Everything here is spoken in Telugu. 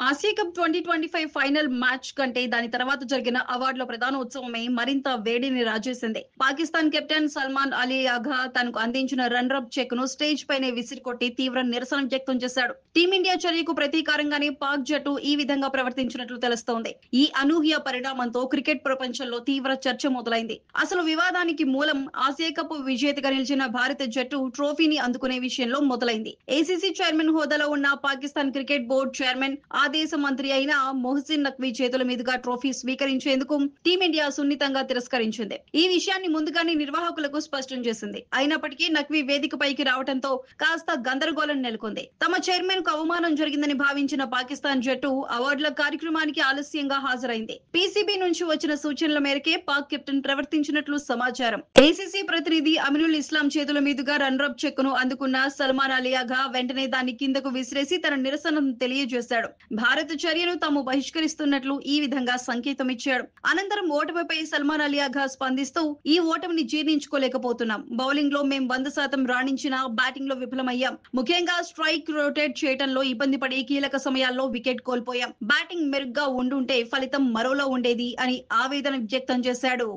ఆసియా కప్ 2025 ఫైనల్ మ్యాచ్ కంటే దాని తర్వాత జరిగిన అవార్డుల ప్రధానోత్సవమే మరింత వేడిని రాజేసింది. పాకిస్తాన్ కెప్టెన్ సల్మాన్ అలీ ఆఘా తనకు అందించిన రన్నరప్ చెక్ ను స్టేజ్ పైనే విసిరికొట్టి తీవ్ర నిరసన వ్యక్తం చేశాడు. టీమిండియా చర్యకు ప్రతీకారంగానే పాక్ జట్టు ఈ విధంగా ప్రవర్తించినట్లు తెలుస్తోంది. ఈ అనూహ్య పరిణామంతో క్రికెట్ ప్రపంచంలో తీవ్ర చర్చ మొదలైంది. అసలు వివాదానికి మూలం ఆసియా కప్ విజేతగా నిలిచిన భారత జట్టు ట్రోఫీని అందుకునే విషయంలో మొదలైంది. ఏసీసీ చైర్మన్ హోదాలో ఉన్న పాకిస్తాన్ క్రికెట్ బోర్డు చైర్మన్ ఆ దేశ మంత్రి అయిన మొహసిన్ నఖ్వీ చేతుల మీదుగా ట్రోఫీ స్వీకరించేందుకు టీమిండియా సున్నితంగా తిరస్కరించింది. ఈ విషయాన్ని ముందుగానే నిర్వాహకులకు స్పష్టం చేసింది. అయినప్పటికీ నఖ్వీ వేదికపైకి రావడంతో కాస్త గందరగోళం నెలకొంది. తమ చైర్మన్ కు అవమానం జరిగిందని భావించిన పాకిస్తాన్ జట్టు అవార్డుల కార్యక్రమానికి ఆలస్యంగా హాజరైంది. పీసీబీ నుంచి వచ్చిన సూచనల మేరకే పాక్ కెప్టెన్ ప్రవర్తించినట్లు సమాచారం. ఏసీసీ ప్రతినిధి అమినుల్ ఇస్లాం చేతుల మీదుగా రన్నరప్ చెక్ ను అందుకున్న సల్మాన్ అలియాగా వెంటనే దాన్ని కిందకు విసిరేసి తన నిరసనను తెలియజేశాడు. భారత చర్యను తాము బహిష్కరిస్తున్నట్లు ఈ విధంగా సంకేతం ఇచ్చాడు. అనంతరం ఓటమిపై సల్మాన్ అలియాగా స్పందిస్తూ ఈ ఓటమిని జీర్ణించుకోలేకపోతున్నాం. బౌలింగ్ లో మేం 100% రాణించినా బ్యాటింగ్ లో విఫలమయ్యాం. ముఖ్యంగా స్ట్రైక్ రొటేట్ చేయడంలో ఇబ్బంది పడి కీలక సమయాల్లో వికెట్ కోల్పోయాం. బ్యాటింగ్ మెరుగ్గా ఉండుంటే ఫలితం మరోలా ఉండేది అని ఆవేదన వ్యక్తం చేశాడు.